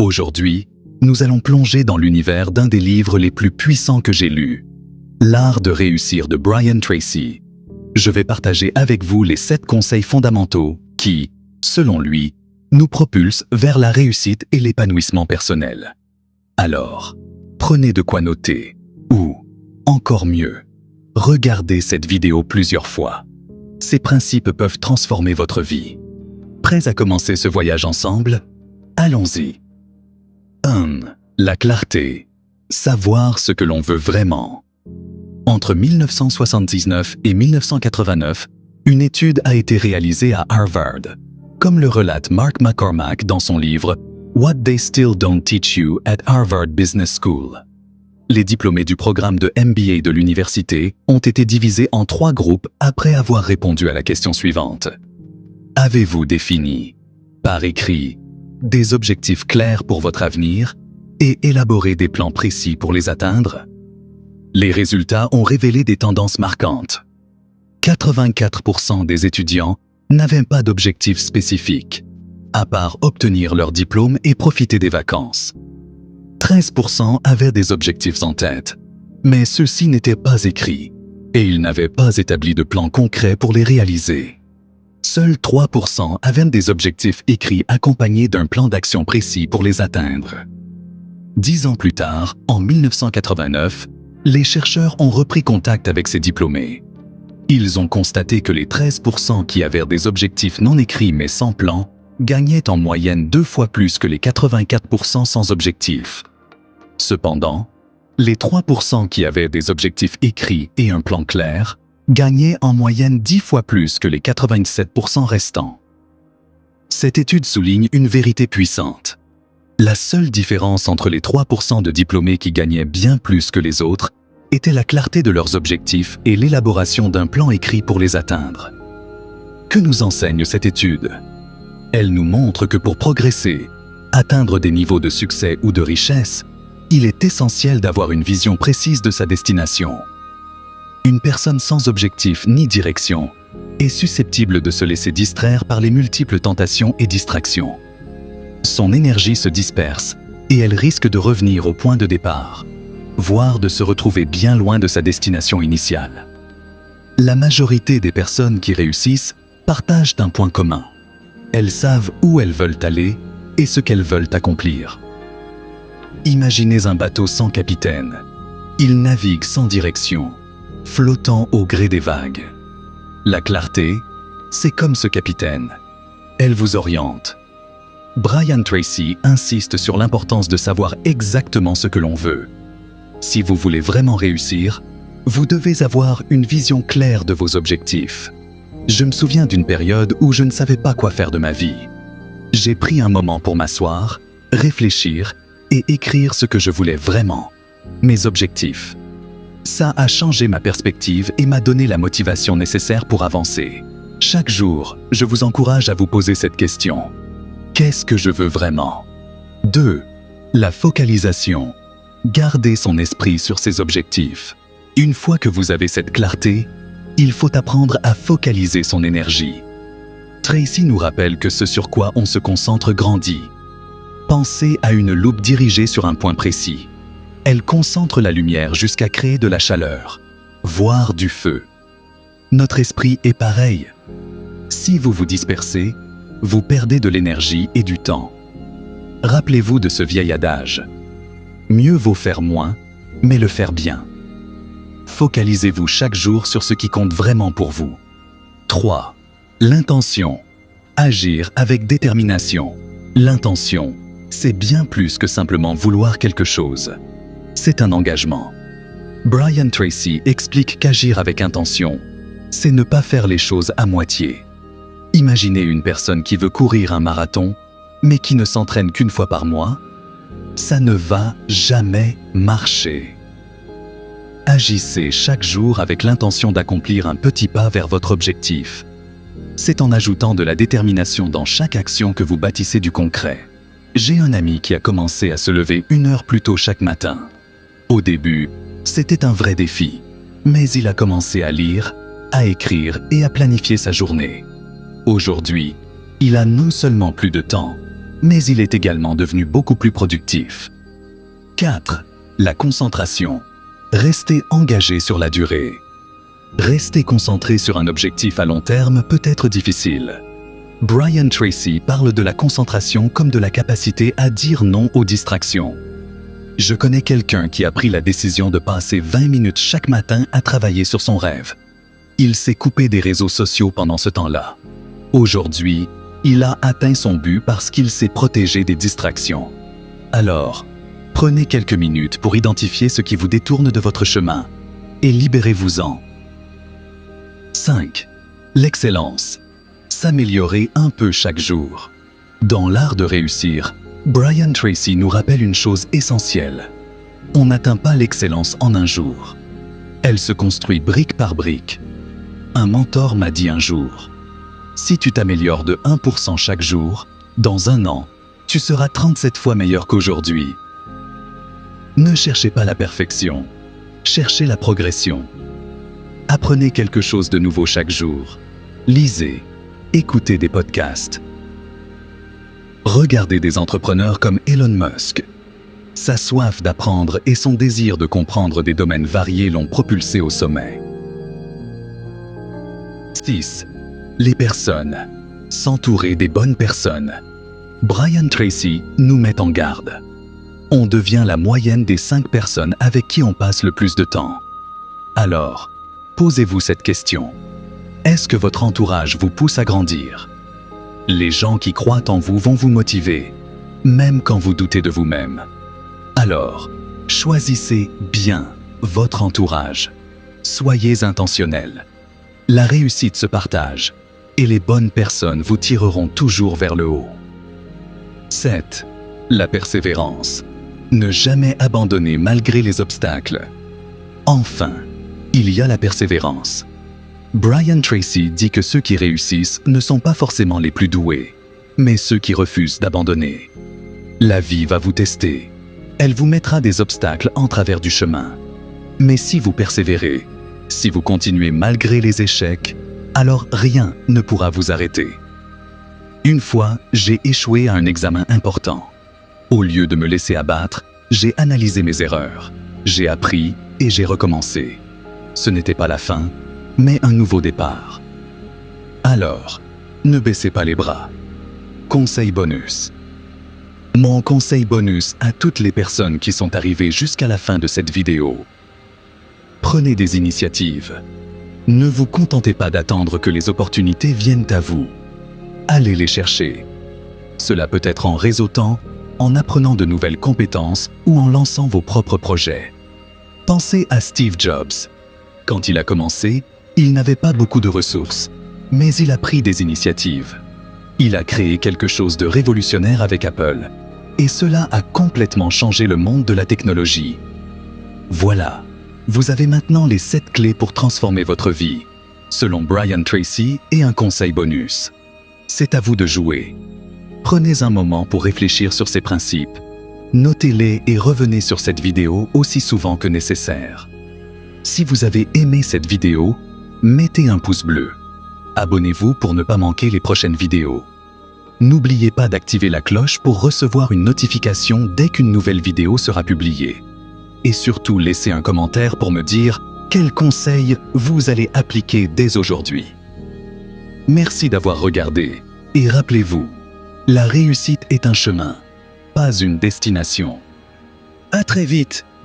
Aujourd'hui, nous allons plonger dans l'univers d'un des livres les plus puissants que j'ai lus, L'Art de réussir de Brian Tracy. Je vais partager avec vous les 7 conseils fondamentaux qui, selon lui, nous propulsent vers la réussite et l'épanouissement personnel. Alors, prenez de quoi noter, ou, encore mieux, regardez cette vidéo plusieurs fois. Ces principes peuvent transformer votre vie. Prêts à commencer ce voyage ensemble? Allons-y. 1. La clarté. Savoir ce que l'on veut vraiment. Entre 1979 et 1989, une étude a été réalisée à Harvard. Comme le relate Mark McCormack dans son livre « What They Still Don't Teach You at Harvard Business School ». Les diplômés du programme de MBA de l'université ont été divisés en 3 groupes après avoir répondu à la question suivante. Avez-vous défini, par écrit, des objectifs clairs pour votre avenir et élaboré des plans précis pour les atteindre? Les résultats ont révélé des tendances marquantes. 84% des étudiants n'avaient pas d'objectifs spécifiques, à part obtenir leur diplôme et profiter des vacances. 13% avaient des objectifs en tête, mais ceux-ci n'étaient pas écrits et ils n'avaient pas établi de plan concret pour les réaliser. Seuls 3% avaient des objectifs écrits accompagnés d'un plan d'action précis pour les atteindre. 10 ans plus tard, en 1989, les chercheurs ont repris contact avec ces diplômés. Ils ont constaté que les 13% qui avaient des objectifs non écrits mais sans plan gagnaient en moyenne 2 fois plus que les 84% sans objectif. Cependant, les 3% qui avaient des objectifs écrits et un plan clair gagnaient en moyenne 10 fois plus que les 87% restants. Cette étude souligne une vérité puissante. La seule différence entre les 3% de diplômés qui gagnaient bien plus que les autres était la clarté de leurs objectifs et l'élaboration d'un plan écrit pour les atteindre. Que nous enseigne cette étude? Elle nous montre que pour progresser, atteindre des niveaux de succès ou de richesse, il est essentiel d'avoir une vision précise de sa destination. Une personne sans objectif ni direction est susceptible de se laisser distraire par les multiples tentations et distractions. Son énergie se disperse et elle risque de revenir au point de départ, voire de se retrouver bien loin de sa destination initiale. La majorité des personnes qui réussissent partagent un point commun. Elles savent où elles veulent aller et ce qu'elles veulent accomplir. Imaginez un bateau sans capitaine. Il navigue sans direction, flottant au gré des vagues. La clarté, c'est comme ce capitaine. Elle vous oriente. Brian Tracy insiste sur l'importance de savoir exactement ce que l'on veut. Si vous voulez vraiment réussir, vous devez avoir une vision claire de vos objectifs. Je me souviens d'une période où je ne savais pas quoi faire de ma vie. J'ai pris un moment pour m'asseoir, réfléchir et écrire ce que je voulais vraiment, mes objectifs. Ça a changé ma perspective et m'a donné la motivation nécessaire pour avancer. Chaque jour, je vous encourage à vous poser cette question. Qu'est-ce que je veux vraiment? 2. La focalisation. Gardez son esprit sur ses objectifs. Une fois que vous avez cette clarté, il faut apprendre à focaliser son énergie. Tracy nous rappelle que ce sur quoi on se concentre grandit. Pensez à une loupe dirigée sur un point précis. Elle concentre la lumière jusqu'à créer de la chaleur, voire du feu. Notre esprit est pareil. Si vous vous dispersez, vous perdez de l'énergie et du temps. Rappelez-vous de ce vieil adage. Mieux vaut faire moins, mais le faire bien. Focalisez-vous chaque jour sur ce qui compte vraiment pour vous. 3. L'intention. Agir avec détermination. L'intention, c'est bien plus que simplement vouloir quelque chose. C'est un engagement. Brian Tracy explique qu'agir avec intention, c'est ne pas faire les choses à moitié. Imaginez une personne qui veut courir un marathon, mais qui ne s'entraîne qu'une fois par mois. Ça ne va jamais marcher. Agissez chaque jour avec l'intention d'accomplir un petit pas vers votre objectif. C'est en ajoutant de la détermination dans chaque action que vous bâtissez du concret. J'ai un ami qui a commencé à se lever 1 heure plus tôt chaque matin. Au début, c'était un vrai défi, mais il a commencé à lire, à écrire et à planifier sa journée. Aujourd'hui, il a non seulement plus de temps, mais il est également devenu beaucoup plus productif. 4. La concentration. Restez engagé sur la durée. Rester concentré sur un objectif à long terme peut être difficile. Brian Tracy parle de la concentration comme de la capacité à dire non aux distractions. Je connais quelqu'un qui a pris la décision de passer 20 minutes chaque matin à travailler sur son rêve. Il s'est coupé des réseaux sociaux pendant ce temps-là. Aujourd'hui, il a atteint son but parce qu'il s'est protégé des distractions. Alors, prenez quelques minutes pour identifier ce qui vous détourne de votre chemin et libérez-vous-en. 5. L'excellence. S'améliorer un peu chaque jour. Dans l'art de réussir, Brian Tracy nous rappelle une chose essentielle. On n'atteint pas l'excellence en un jour. Elle se construit brique par brique. Un mentor m'a dit un jour, « Si tu t'améliores de 1% chaque jour, dans un an, tu seras 37 fois meilleur qu'aujourd'hui. » Ne cherchez pas la perfection, cherchez la progression. Apprenez quelque chose de nouveau chaque jour. Lisez, écoutez des podcasts. Regardez des entrepreneurs comme Elon Musk. Sa soif d'apprendre et son désir de comprendre des domaines variés l'ont propulsé au sommet. 6. Les personnes. S'entourer des bonnes personnes. Brian Tracy nous met en garde. On devient la moyenne des 5 personnes avec qui on passe le plus de temps. Alors, posez-vous cette question. Est-ce que votre entourage vous pousse à grandir? Les gens qui croient en vous vont vous motiver, même quand vous doutez de vous-même. Alors, choisissez bien votre entourage. Soyez intentionnel. La réussite se partage et les bonnes personnes vous tireront toujours vers le haut. 7. La persévérance. Ne jamais abandonner malgré les obstacles. Enfin, il y a la persévérance. Brian Tracy dit que ceux qui réussissent ne sont pas forcément les plus doués, mais ceux qui refusent d'abandonner. La vie va vous tester. Elle vous mettra des obstacles en travers du chemin. Mais si vous persévérez, si vous continuez malgré les échecs, alors rien ne pourra vous arrêter. Une fois, j'ai échoué à un examen important. Au lieu de me laisser abattre, j'ai analysé mes erreurs. J'ai appris et j'ai recommencé. Ce n'était pas la fin, mais un nouveau départ. Alors, ne baissez pas les bras. Conseil bonus. Mon conseil bonus à toutes les personnes qui sont arrivées jusqu'à la fin de cette vidéo. Prenez des initiatives. Ne vous contentez pas d'attendre que les opportunités viennent à vous. Allez les chercher. Cela peut être en réseautant, en apprenant de nouvelles compétences ou en lançant vos propres projets. Pensez à Steve Jobs. Quand il a commencé, il n'avait pas beaucoup de ressources, mais il a pris des initiatives. Il a créé quelque chose de révolutionnaire avec Apple, et cela a complètement changé le monde de la technologie. Voilà, vous avez maintenant les 7 clés pour transformer votre vie, selon Brian Tracy et un conseil bonus. C'est à vous de jouer. Prenez un moment pour réfléchir sur ces principes. Notez-les et revenez sur cette vidéo aussi souvent que nécessaire. Si vous avez aimé cette vidéo, mettez un pouce bleu. Abonnez-vous pour ne pas manquer les prochaines vidéos. N'oubliez pas d'activer la cloche pour recevoir une notification dès qu'une nouvelle vidéo sera publiée. Et surtout, laissez un commentaire pour me dire quels conseils vous allez appliquer dès aujourd'hui. Merci d'avoir regardé et rappelez-vous, la réussite est un chemin, pas une destination. À très vite!